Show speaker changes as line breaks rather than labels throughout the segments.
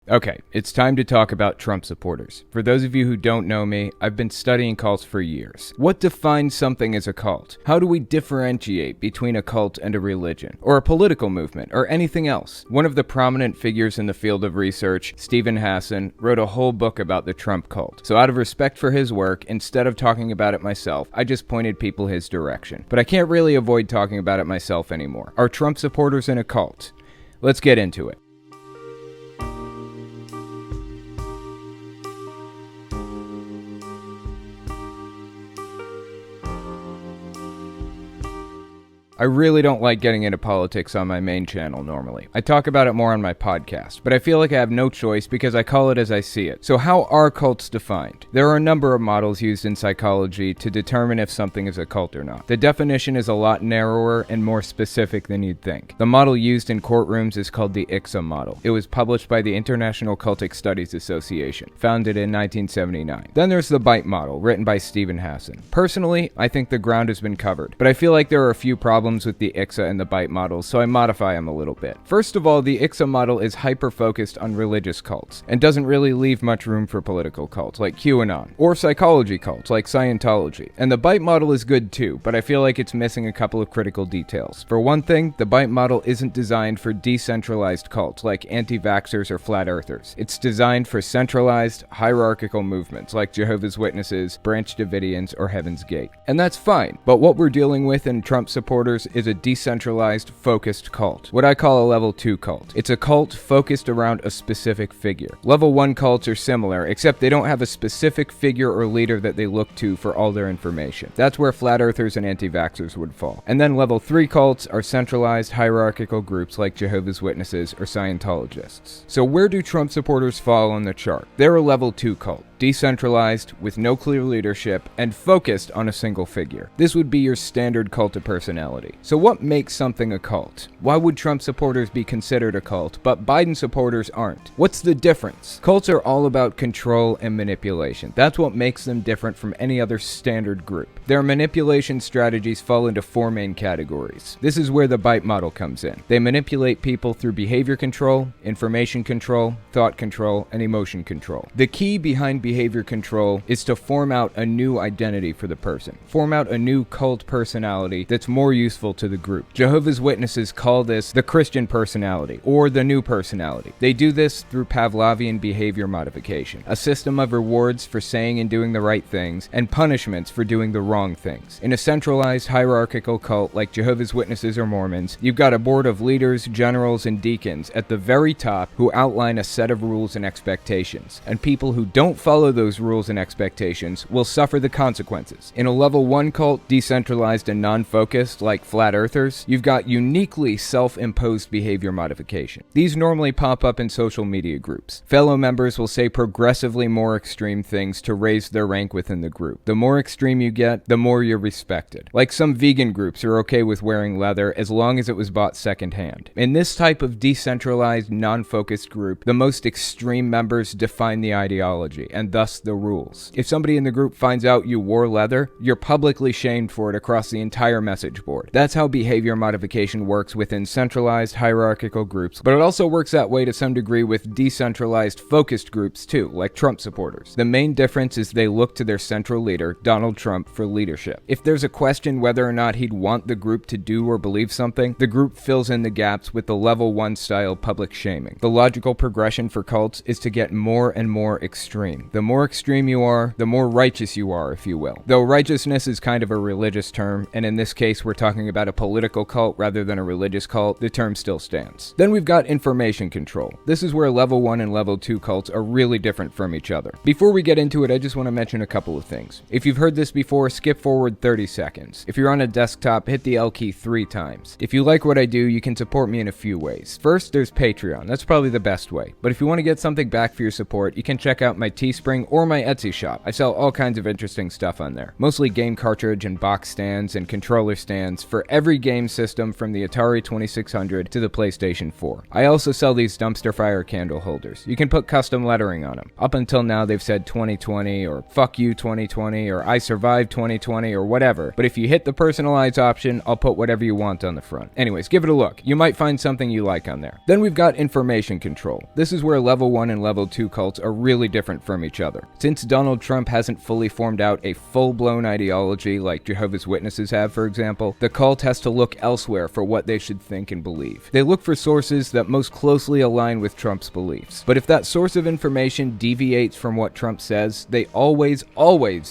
Okay, it's time to talk about Trump supporters. For those of you who don't know me, I've been studying cults for years. What defines something as a cult? How do we differentiate between a cult and a religion, or a political movement, or anything else? One of the prominent figures in the field of research, Stephen Hassan, wrote a whole book about the Trump cult. So out of respect for his work, instead of talking about it myself, I just pointed people his direction. But I can't really avoid talking about it myself anymore. Are Trump supporters in a cult? Let's get into it. I really don't like getting into politics on my main channel normally. I talk about it more on my podcast, but I feel like I have no choice because I call it as I see it. So how are cults defined? There are a number of models used in psychology to determine if something is a cult or not. The definition is a lot narrower and more specific than you'd think. The model used in courtrooms is called the ICSA model. It was published by the International Cultic Studies Association, founded in 1979. Then there's the BITE model, written by Stephen Hassan. Personally, I think the ground has been covered, but I feel like there are a few problems with the ICSA and the BITE models, so I modify them a little bit. First of all, the ICSA model is hyper-focused on religious cults, and doesn't really leave much room for political cults, like QAnon, or psychology cults, like Scientology. And the BITE model is good too, but I feel like it's missing a couple of critical details. For one thing, the BITE model isn't designed for decentralized cults, like anti-vaxxers or flat earthers. It's designed for centralized, hierarchical movements, like Jehovah's Witnesses, Branch Davidians, or Heaven's Gate. And that's fine, but what we're dealing with in Trump supporters is a decentralized, focused cult. What I call a level 2 cult. It's a cult focused around a specific figure. Level 1 cults are similar, except they don't have a specific figure or leader that they look to for all their information. That's where flat earthers and anti-vaxxers would fall. And then level 3 cults are centralized, hierarchical groups like Jehovah's Witnesses or Scientologists. So where do Trump supporters fall on the chart? They're a level 2 cult. Decentralized, with no clear leadership, and focused on a single figure. This would be your standard cult of personality. So what makes something a cult? Why would Trump supporters be considered a cult, but Biden supporters aren't? What's the difference? Cults are all about control and manipulation. That's what makes them different from any other standard group. Their manipulation strategies fall into 4 main categories. This is where the BITE model comes in. They manipulate people through behavior control, information control, thought control, and emotion control. The key behind behavior control is to form out a new identity for the person. Form out a new cult personality that's more useful to the group. Jehovah's Witnesses call this the Christian personality, or the new personality. They do this through Pavlovian behavior modification, a system of rewards for saying and doing the right things, and punishments for doing the wrong things. In a centralized hierarchical cult like Jehovah's Witnesses or Mormons, you've got a board of leaders, generals, and deacons at the very top who outline a set of rules and expectations, and people who don't follow those rules and expectations will suffer the consequences. In a level 1 cult, decentralized and non-focused, like flat earthers, you've got uniquely self-imposed behavior modification. These normally pop up in social media groups. Fellow members will say progressively more extreme things to raise their rank within the group. The more extreme you get, the more you're respected. Like some vegan groups are okay with wearing leather as long as it was bought secondhand. In this type of decentralized, non-focused group, the most extreme members define the ideology, and thus the rules. If somebody in the group finds out you wore leather, you're publicly shamed for it across the entire message board. That's how behavior modification works within centralized hierarchical groups, but it also works that way to some degree with decentralized focused groups too, like Trump supporters. The main difference is they look to their central leader, Donald Trump, for leadership. If there's a question whether or not he'd want the group to do or believe something, the group fills in the gaps with the level 1 style public shaming. The logical progression for cults is to get more and more extreme. The more extreme you are, the more righteous you are, if you will. Though righteousness is kind of a religious term, and in this case we're talking about a political cult rather than a religious cult, the term still stands. Then we've got information control. This is where level 1 and level 2 cults are really different from each other. Before we get into it, I just want to mention a couple of things. If you've heard this before, skip forward 30 seconds. If you're on a desktop, hit the L key 3 times. If you like what I do, you can support me in a few ways. First, there's Patreon. That's probably the best way. But if you want to get something back for your support, you can check out my Teespring Teespring, or my Etsy shop. I sell all kinds of interesting stuff on there. Mostly game cartridge and box stands and controller stands for every game system from the Atari 2600 to the PlayStation 4. I also sell these dumpster fire candle holders. You can put custom lettering on them. Up until now they've said 2020 or fuck you 2020 or I survived 2020 or whatever, but if you hit the personalize option, I'll put whatever you want on the front. Anyways, give it a look. You might find something you like on there. Then we've got information control. This is where level 1 and level 2 cults are really different from each other. Since Donald Trump hasn't fully formed out a full-blown ideology like Jehovah's Witnesses have, for example, the cult has to look elsewhere for what they should think and believe. They look for sources that most closely align with Trump's beliefs. But if that source of information deviates from what Trump says, they always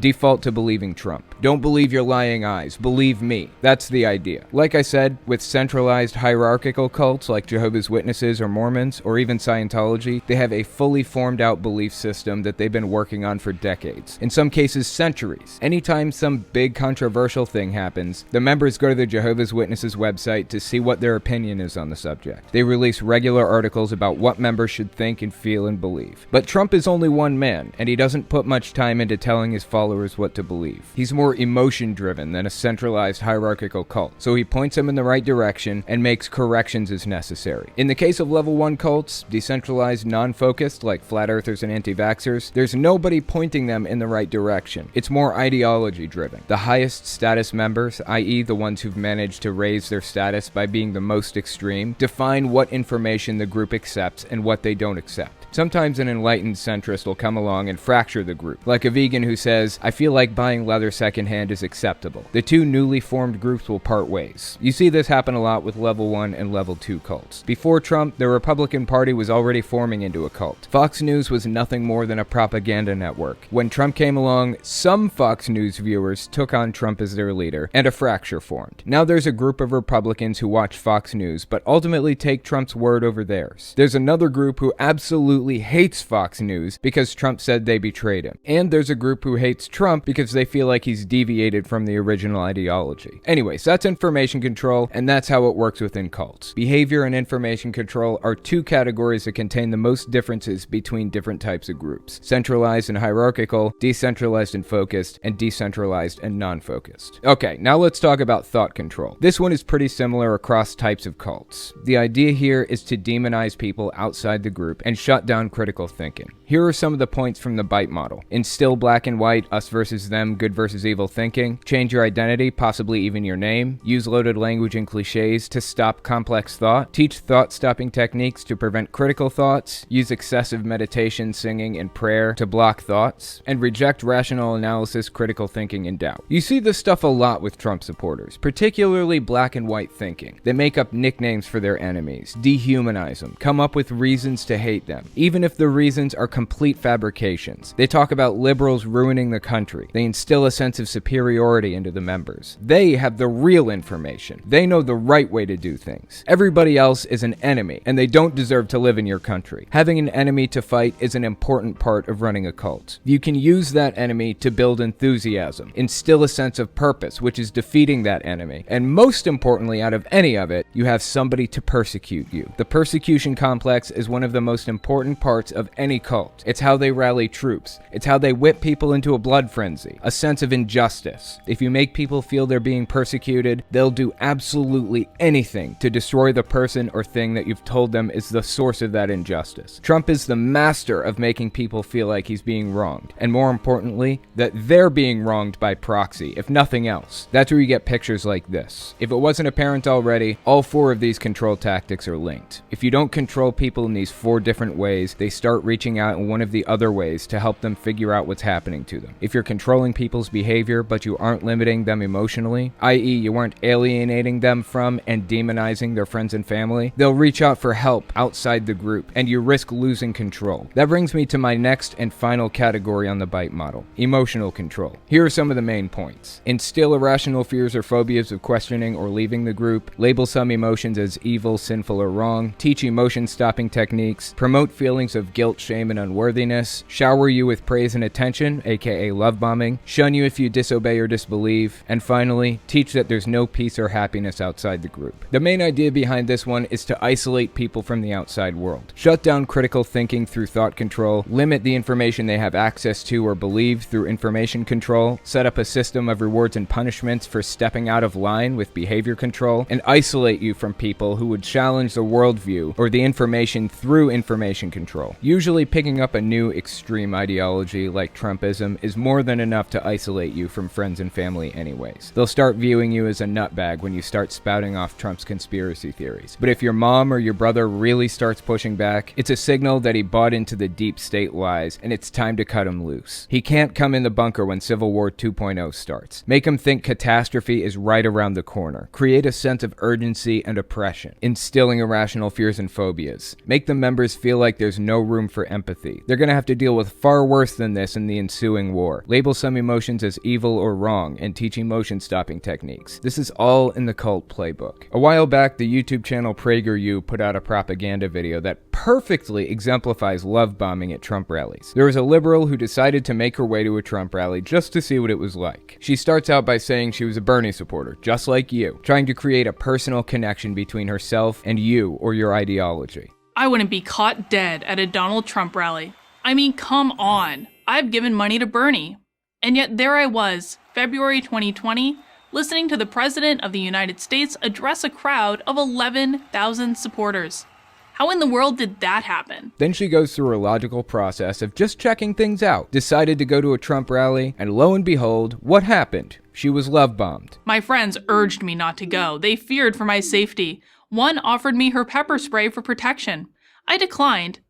default to believing Trump. Don't believe your lying eyes. Believe me. That's the idea. Like I said, with centralized hierarchical cults like Jehovah's Witnesses or Mormons, or even Scientology, they have a fully formed out belief system that they've been working on for decades. In some cases, centuries. Anytime some big controversial thing happens, the members go to the Jehovah's Witnesses website to see what their opinion is on the subject. They release regular articles about what members should think and feel and believe. But Trump is only one man, and he doesn't put much time into telling his followers what to believe. He's more emotion-driven than a centralized hierarchical cult, so he points them in the right direction and makes corrections as necessary. In the case of level 1 cults, decentralized, non-focused, like flat earthers and anti-vaxxers, there's nobody pointing them in the right direction. It's more ideology-driven. The highest status members, i.e. the ones who've managed to raise their status by being the most extreme, define what information the group accepts and what they don't accept. Sometimes an enlightened centrist will come along and fracture the group, like a vegan who says, I feel like buying leather secondhand is acceptable. The two newly formed groups will part ways. You see this happen a lot with level 1 and level 2 cults. Before Trump, the Republican Party was already forming into a cult. Fox News was nothing more than a propaganda network. When Trump came along, some Fox News viewers took on Trump as their leader, and a fracture formed. Now there's a group of Republicans who watch Fox News, but ultimately take Trump's word over theirs. There's another group who absolutely hates Fox News because Trump said they betrayed him. And there's a group who hates Trump because they feel like he's deviated from the original ideology. Anyways, that's information control, and that's how it works within cults. Behavior and information control are two categories that contain the most differences between different types of groups: centralized and hierarchical, decentralized and focused, and decentralized and non-focused. Okay, now let's talk about thought control. This one is pretty similar across types of cults. The idea here is to demonize people outside the group and shut down critical thinking. Here are some of the points from the BITE model. Instill black and white, us versus them, good versus evil thinking. Change your identity, possibly even your name. Use loaded language and cliches to stop complex thought. Teach thought-stopping techniques to prevent critical thoughts. Use excessive meditation, singing, and prayer to block thoughts. And reject rational analysis, critical thinking, and doubt. You see this stuff a lot with Trump supporters, particularly black and white thinking. They make up nicknames for their enemies, dehumanize them, come up with reasons to hate them, even if the reasons are complete fabrications. They talk about liberals ruining the country. They instill a sense of superiority into the members. They have the real information. They know the right way to do things. Everybody else is an enemy, and they don't deserve to live in your country. Having an enemy to fight is an important part of running a cult. You can use that enemy to build enthusiasm, instill a sense of purpose, which is defeating that enemy, and most importantly, out of any of it, you have somebody to persecute you. The persecution complex is one of the most important parts of any cult. It's how they rally troops. It's how they whip people into a blood frenzy, a sense of injustice. If you make people feel they're being persecuted, they'll do absolutely anything to destroy the person or thing that you've told them is the source of that injustice. Trump is the master of making people feel like he's being wronged, and more importantly, that they're being wronged by proxy, if nothing else. That's where you get pictures like this. If it wasn't apparent already, all four of these control tactics are linked. If you don't control people in these four different ways, they start reaching out in one of the other ways to help them figure out what's happening to them. If you're controlling people's behavior, but you aren't limiting them emotionally, i.e. you aren't alienating them from and demonizing their friends and family, they'll reach out for help outside the group, and you risk losing control. That brings me to my next and final category on the BITE model: emotional control. Here are some of the main points. Instill irrational fears or phobias of questioning or leaving the group. Label some emotions as evil, sinful, or wrong. Teach emotion-stopping techniques. Promote feelings of guilt, shame, and unworthiness, shower you with praise and attention, aka love bombing, shun you if you disobey or disbelieve, and finally, teach that there's no peace or happiness outside the group. The main idea behind this one is to isolate people from the outside world, shut down critical thinking through thought control, limit the information they have access to or believe through information control, set up a system of rewards and punishments for stepping out of line with behavior control, and isolate you from people who would challenge the worldview or the information through information control. Usually picking up a new extreme ideology like Trumpism is more than enough to isolate you from friends and family anyways. They'll start viewing you as a nutbag when you start spouting off Trump's conspiracy theories. But if your mom or your brother really starts pushing back, it's a signal that he bought into the deep state lies and it's time to cut him loose. He can't come in the bunker when Civil War 2.0 starts. Make him think catastrophe is right around the corner. Create a sense of urgency and oppression, instilling irrational fears and phobias. Make the members feel like there's no room for empathy. They're gonna have to deal with far worse than this in the ensuing war. Label some emotions as evil or wrong and teach emotion stopping techniques. This is all in the cult playbook. A while back, the YouTube channel PragerU put out a propaganda video that perfectly exemplifies love bombing at Trump rallies. There was a liberal who decided to make her way to a Trump rally just to see what it was like. She starts out by saying she was a Bernie supporter, just like you, trying to create a personal connection between herself and you or your ideology.
I wouldn't be caught dead at a Donald Trump rally. I mean, come on. I've given money to Bernie. And yet there I was, February 2020, listening to the President of the United States address a crowd of 11,000 supporters. How in the world did that happen?
Then she goes through a logical process of just checking things out, decided to go to a Trump rally, and lo and behold, what happened? She was love bombed.
My friends urged me not to go. They feared for my safety. One offered me her pepper spray for protection. I declined,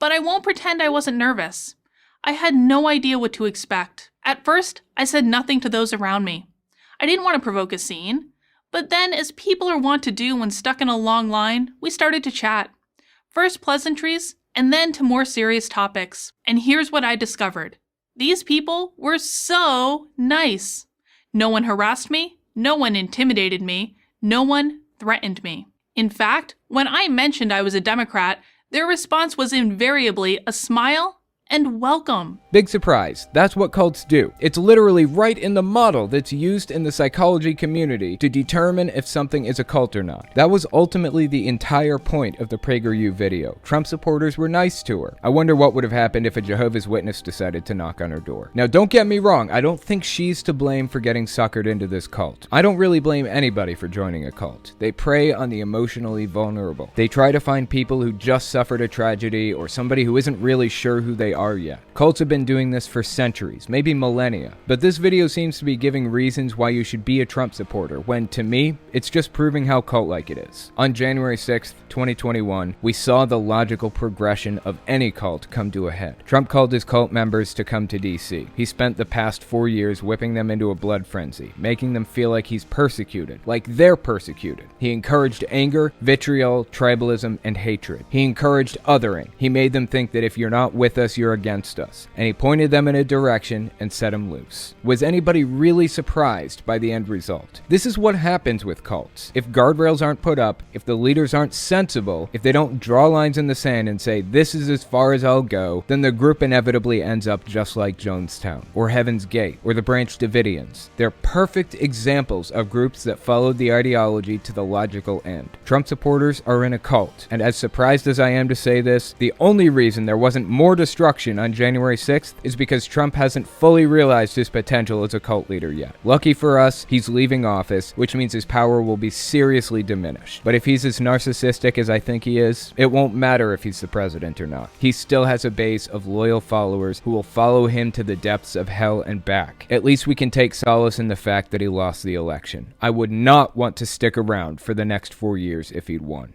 but I won't pretend I wasn't nervous. I had no idea what to expect. At first, I said nothing to those around me. I didn't want to provoke a scene, but then, as people are wont to do when stuck in a long line, we started to chat. First pleasantries, and then to more serious topics. And here's what I discovered. These people were so nice. No one harassed me, no one intimidated me, no one threatened me. In fact, when I mentioned I was a Democrat, their response was invariably a smile and welcome.
Big surprise. That's what cults do. It's literally right in the model that's used in the psychology community to determine if something is a cult or not. That was ultimately the entire point of the PragerU video. Trump supporters were nice to her. I wonder what would have happened if a Jehovah's Witness decided to knock on her door. Now, don't get me wrong. I don't think she's to blame for getting suckered into this cult. I don't really blame anybody for joining a cult. They prey on the emotionally vulnerable. They try to find people who just suffered a tragedy or somebody who isn't really sure who they are yet. Cults have been doing this for centuries, maybe millennia, but this video seems to be giving reasons why you should be a Trump supporter, when, to me, it's just proving how cult-like it is. On January 6th, 2021, we saw the logical progression of any cult come to a head. Trump called his cult members to come to DC. He spent the past 4 years whipping them into a blood frenzy, making them feel like he's persecuted, like they're persecuted. He encouraged anger, vitriol, tribalism, and hatred. He encouraged othering. He made them think that if you're not with us, you're against us. And he pointed them in a direction and set them loose. Was anybody really surprised by the end result? This is what happens with cults. If guardrails aren't put up, if the leaders aren't sensible, if they don't draw lines in the sand and say, this is as far as I'll go, then the group inevitably ends up just like Jonestown, or Heaven's Gate, or the Branch Davidians. They're perfect examples of groups that followed the ideology to the logical end. Trump supporters are in a cult, and as surprised as I am to say this, the only reason there wasn't more destruction on January 6th is because Trump hasn't fully realized his potential as a cult leader yet. Lucky for us, he's leaving office, which means his power will be seriously diminished. But if he's as narcissistic as I think he is, it won't matter if he's the president or not. He still has a base of loyal followers who will follow him to the depths of hell and back. At least we can take solace in the fact that he lost the election. I would not want to stick around for the next 4 years if he'd won.